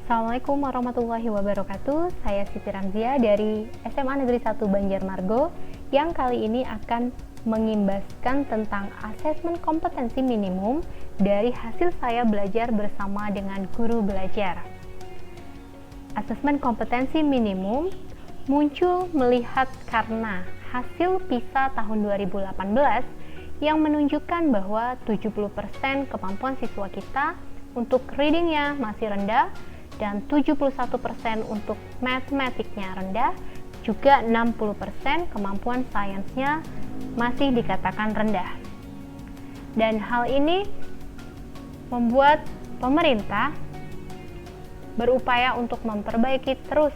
Assalamualaikum warahmatullahi wabarakatuh. Saya Siti Ramzia dari SMA Negeri 1 Banjarmargo yang kali ini akan mengimbaskan tentang asesmen kompetensi minimum dari hasil saya belajar bersama dengan guru belajar. Asesmen kompetensi minimum muncul melihat karena hasil PISA tahun 2018 yang menunjukkan bahwa 70% kemampuan siswa kita untuk readingnya masih rendah dan 71% untuk matematiknya rendah, juga 60% kemampuan sainsnya masih dikatakan rendah. Dan hal ini membuat pemerintah berupaya untuk memperbaiki terus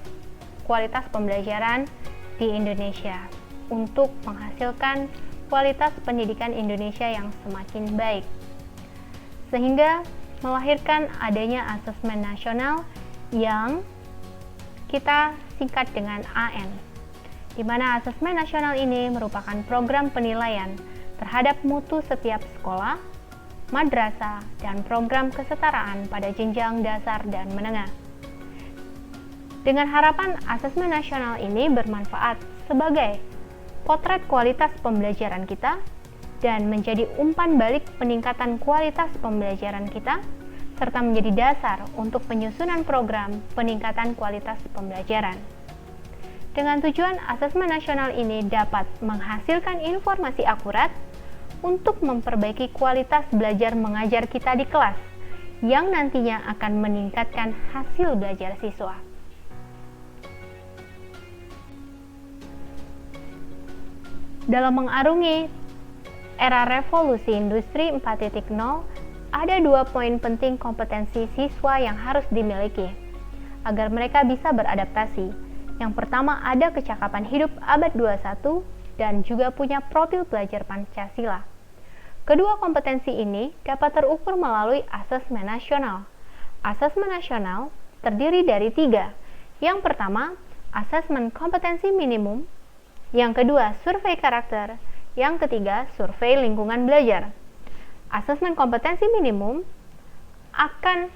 kualitas pembelajaran di Indonesia untuk menghasilkan kualitas pendidikan Indonesia yang semakin baik, sehingga melahirkan adanya asesmen nasional yang kita singkat dengan AN, di mana asesmen nasional ini merupakan program penilaian terhadap mutu setiap sekolah, madrasah, dan program kesetaraan pada jenjang dasar dan menengah. Dengan harapan asesmen nasional ini bermanfaat sebagai potret kualitas pembelajaran kita dan menjadi umpan balik peningkatan kualitas pembelajaran kita, serta menjadi dasar untuk penyusunan program peningkatan kualitas pembelajaran. Dengan tujuan asesmen nasional ini dapat menghasilkan informasi akurat untuk memperbaiki kualitas belajar mengajar kita di kelas, yang nantinya akan meningkatkan hasil belajar siswa. Dalam mengarungi era revolusi industri 4.0, ada 2 poin penting kompetensi siswa yang harus dimiliki agar mereka bisa beradaptasi. Yang pertama, ada kecakapan hidup abad 21 dan juga punya profil belajar Pancasila. Kedua kompetensi ini dapat terukur melalui asesmen nasional. Asesmen nasional terdiri dari 3. Yang pertama, asesmen kompetensi minimum. Yang kedua, survei karakter. Yang ketiga, survei lingkungan belajar. Asesmen kompetensi minimum akan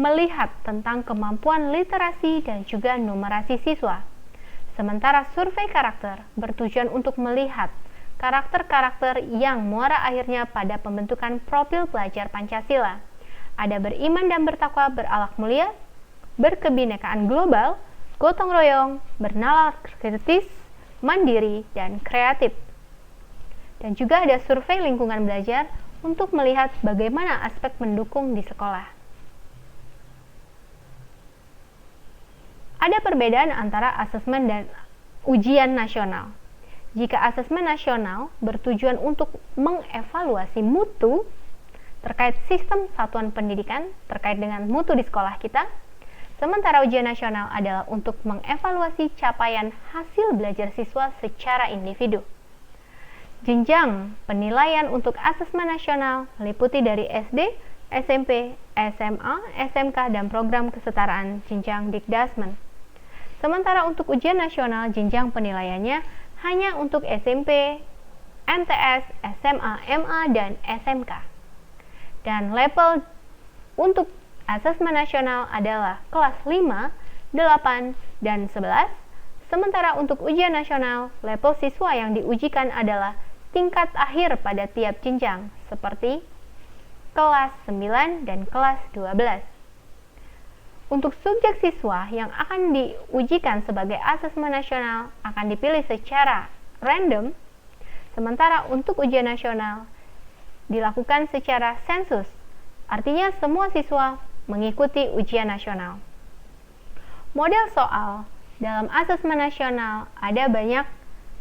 melihat tentang kemampuan literasi dan juga numerasi siswa. Sementara survei karakter bertujuan untuk melihat karakter-karakter yang muara akhirnya pada pembentukan profil pelajar Pancasila. Ada beriman dan bertakwa, berakhlak mulia, berkebinekaan global, gotong royong, bernalar kritis, mandiri, dan kreatif. Dan juga ada survei lingkungan belajar untuk melihat bagaimana aspek mendukung di sekolah. Ada perbedaan antara asesmen dan ujian nasional. Jika asesmen nasional bertujuan untuk mengevaluasi mutu terkait sistem satuan pendidikan terkait dengan mutu di sekolah kita, sementara ujian nasional adalah untuk mengevaluasi capaian hasil belajar siswa secara individu. Jenjang penilaian untuk asesmen nasional meliputi dari SD, SMP, SMA, SMK, dan program kesetaraan jenjang Dikdasmen. Sementara untuk ujian nasional, jenjang penilaiannya hanya untuk SMP, MTS, SMA, MA, dan SMK. Dan level untuk asesmen nasional adalah kelas 5, 8, dan 11, sementara untuk ujian nasional, level siswa yang diujikan adalah tingkat akhir pada tiap jenjang, seperti kelas 9 dan kelas 12. Untuk subjek siswa yang akan diujikan sebagai asesmen nasional akan dipilih secara random, sementara untuk ujian nasional dilakukan secara sensus, artinya semua siswa mengikuti ujian nasional. Model soal dalam asesmen nasional ada banyak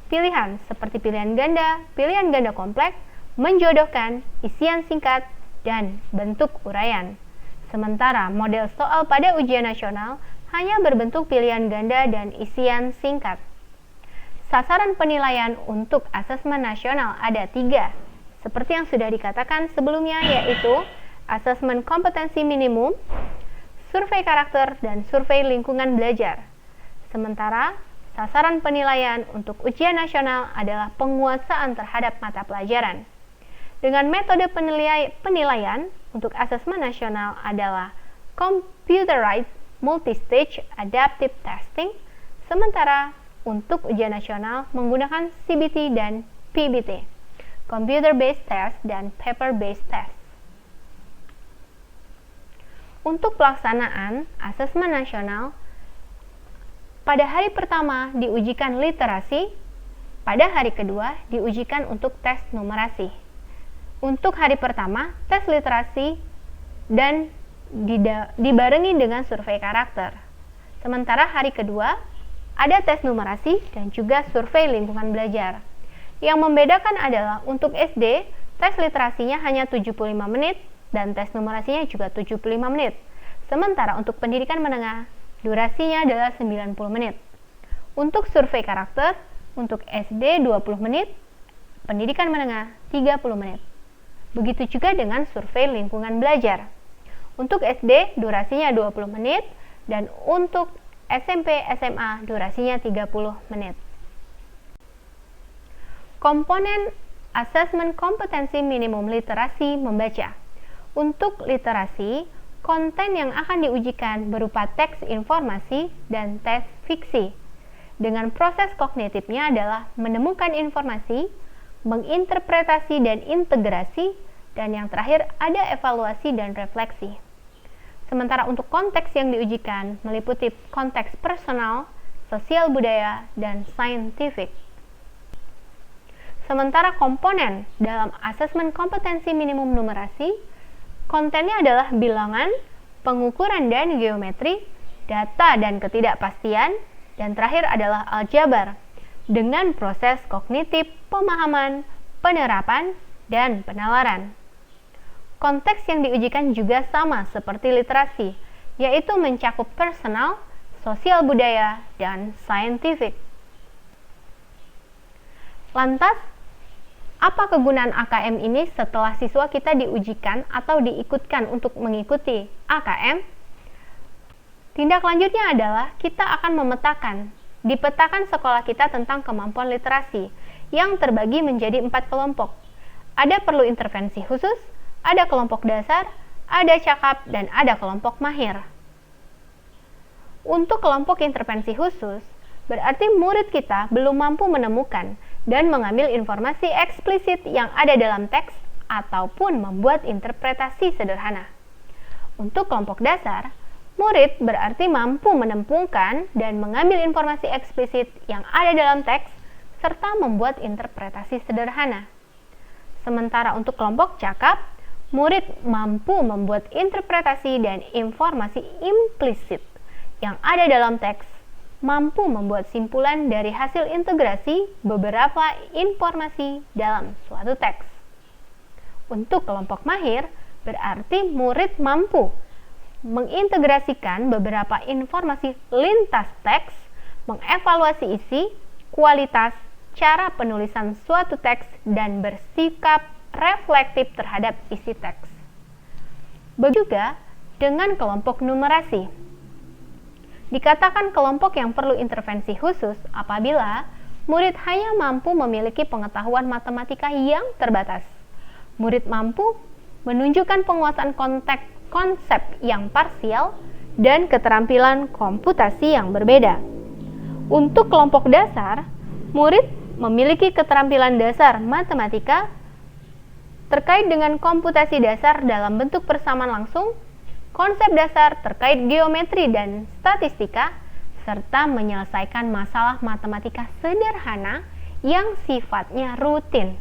pilihan seperti pilihan ganda kompleks, menjodohkan, isian singkat, dan bentuk uraian. Sementara model soal pada ujian nasional hanya berbentuk pilihan ganda dan isian singkat. Sasaran penilaian untuk asesmen nasional ada 3, seperti yang sudah dikatakan sebelumnya, yaitu asesmen kompetensi minimum, survei karakter, dan survei lingkungan belajar. Sementara sasaran penilaian untuk ujian nasional adalah penguasaan terhadap mata pelajaran. Dengan metode penilaian untuk asesmen nasional adalah Computerized Multistage Adaptive Testing, sementara untuk ujian nasional menggunakan CBT dan PBT, Computer Based Test dan Paper Based Test. Untuk pelaksanaan asesmen nasional, pada hari pertama diujikan literasi, pada hari kedua diujikan untuk tes numerasi. Untuk hari pertama, tes literasi dan dibarengi dengan survei karakter. Sementara hari kedua, ada tes numerasi dan juga survei lingkungan belajar. Yang membedakan adalah untuk SD, tes literasinya hanya 75 menit dan tes numerasinya juga 75 menit. Sementara untuk pendidikan menengah, durasinya adalah 90 menit. Untuk survei karakter, untuk SD 20 menit, pendidikan menengah 30 menit. Begitu juga dengan survei lingkungan belajar. Untuk SD, durasinya 20 menit, dan untuk SMP, SMA, durasinya 30 menit. Komponen asesmen kompetensi minimum literasi membaca. Untuk literasi, konten yang akan diujikan berupa teks informasi dan tes fiksi. Dengan proses kognitifnya adalah menemukan informasi, menginterpretasi dan integrasi, dan yang terakhir ada evaluasi dan refleksi. Sementara untuk konteks yang diujikan meliputi konteks personal, sosial budaya, dan saintifik. Sementara komponen dalam asesmen kompetensi minimum numerasi, kontennya adalah bilangan, pengukuran dan geometri, data dan ketidakpastian, dan terakhir adalah aljabar, dengan proses kognitif, pemahaman, penerapan, dan penalaran. Konteks yang diujikan juga sama seperti literasi, yaitu mencakup personal, sosial budaya, dan saintifik. Lantas, apa kegunaan AKM ini setelah siswa kita diujikan atau diikutkan untuk mengikuti AKM? Tindak lanjutnya adalah kita akan dipetakan sekolah kita tentang kemampuan literasi yang terbagi menjadi 4 kelompok. Ada perlu intervensi khusus, ada kelompok dasar, ada cakap, dan ada kelompok mahir. Untuk kelompok intervensi khusus, berarti murid kita belum mampu menemukan dan mengambil informasi eksplisit yang ada dalam teks ataupun membuat interpretasi sederhana. Untuk kelompok dasar, murid berarti mampu menemukan dan mengambil informasi eksplisit yang ada dalam teks serta membuat interpretasi sederhana. Sementara untuk kelompok cakap, murid mampu membuat interpretasi dan informasi implisit yang ada dalam teks, mampu membuat simpulan dari hasil integrasi beberapa informasi dalam suatu teks. Untuk kelompok mahir, berarti murid mampu mengintegrasikan beberapa informasi lintas teks, mengevaluasi isi, kualitas, cara penulisan suatu teks, dan bersikap reflektif terhadap isi teks. Begitu juga dengan kelompok numerasi. Dikatakan kelompok yang perlu intervensi khusus apabila murid hanya mampu memiliki pengetahuan matematika yang terbatas. Murid mampu menunjukkan penguasaan konsep yang parsial dan keterampilan komputasi yang berbeda. Untuk kelompok dasar, murid memiliki keterampilan dasar matematika terkait dengan komputasi dasar dalam bentuk persamaan langsung, konsep dasar terkait geometri dan statistika, serta menyelesaikan masalah matematika sederhana yang sifatnya rutin.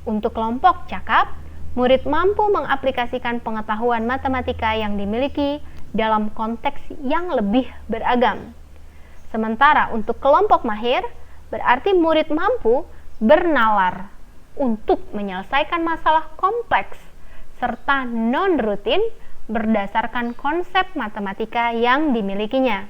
Untuk kelompok cakap, murid mampu mengaplikasikan pengetahuan matematika yang dimiliki dalam konteks yang lebih beragam. Sementara untuk kelompok mahir, berarti murid mampu bernalar untuk menyelesaikan masalah kompleks serta non-rutin berdasarkan konsep matematika yang dimilikinya.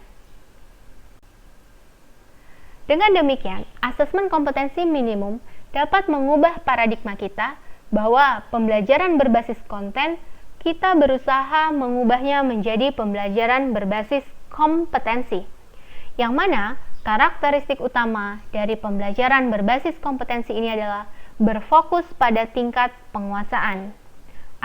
Dengan demikian, asesmen kompetensi minimum dapat mengubah paradigma kita bahwa pembelajaran berbasis konten kita berusaha mengubahnya menjadi pembelajaran berbasis kompetensi, yang mana karakteristik utama dari pembelajaran berbasis kompetensi ini adalah berfokus pada tingkat penguasaan.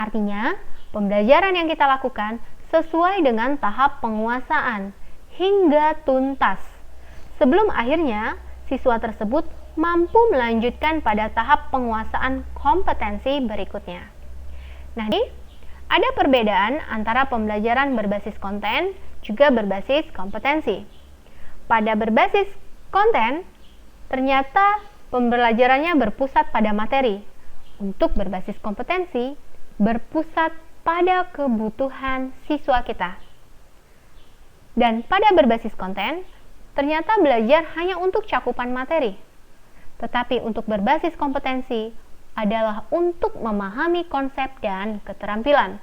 Artinya, pembelajaran yang kita lakukan sesuai dengan tahap penguasaan hingga tuntas. Sebelum akhirnya siswa tersebut mampu melanjutkan pada tahap penguasaan kompetensi berikutnya. Nah, ada perbedaan antara pembelajaran berbasis konten juga berbasis kompetensi. Pada berbasis konten, ternyata pembelajarannya berpusat pada materi. Untuk berbasis kompetensi, berpusat pada kebutuhan siswa kita. Dan pada berbasis konten, ternyata belajar hanya untuk cakupan materi. Tetapi untuk berbasis kompetensi adalah untuk memahami konsep dan keterampilan.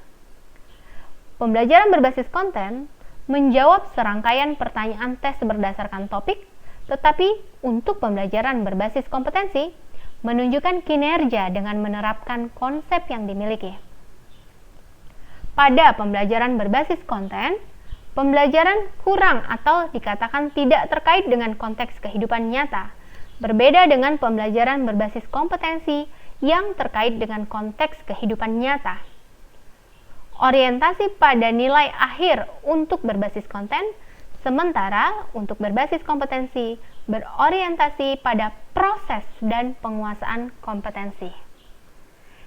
Pembelajaran berbasis konten menjawab serangkaian pertanyaan tes berdasarkan topik, tetapi untuk pembelajaran berbasis kompetensi menunjukkan kinerja dengan menerapkan konsep yang dimiliki. Pada pembelajaran berbasis konten, pembelajaran kurang atau dikatakan tidak terkait dengan konteks kehidupan nyata, berbeda dengan pembelajaran berbasis kompetensi yang terkait dengan konteks kehidupan nyata. Orientasi pada nilai akhir untuk berbasis konten, sementara untuk berbasis kompetensi berorientasi pada proses dan penguasaan kompetensi.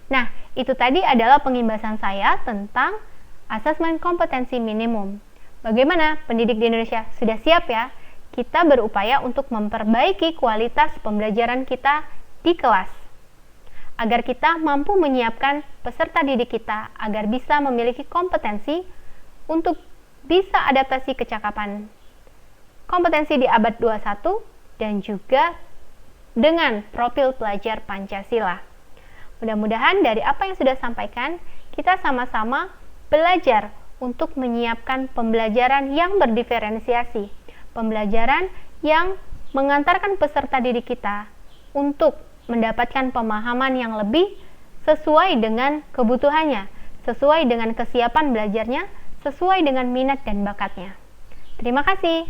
Nah, itu tadi adalah pengimbasan saya tentang asesmen kompetensi minimum. Bagaimana pendidik di Indonesia? Sudah siap ya? Kita berupaya untuk memperbaiki kualitas pembelajaran kita di kelas, agar kita mampu menyiapkan peserta didik kita agar bisa memiliki kompetensi untuk bisa adaptasi kecakapan kompetensi di abad 21 dan juga dengan profil pelajar Pancasila. Mudah-mudahan dari apa yang sudah sampaikan, kita sama-sama belajar untuk menyiapkan pembelajaran yang berdiferensiasi, pembelajaran yang mengantarkan peserta didik kita untuk mendapatkan pemahaman yang lebih sesuai dengan kebutuhannya, sesuai dengan kesiapan belajarnya, sesuai dengan minat dan bakatnya. Terima kasih.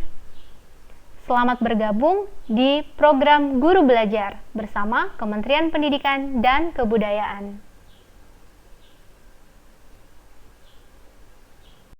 Selamat bergabung di program Guru Belajar bersama Kementerian Pendidikan dan Kebudayaan.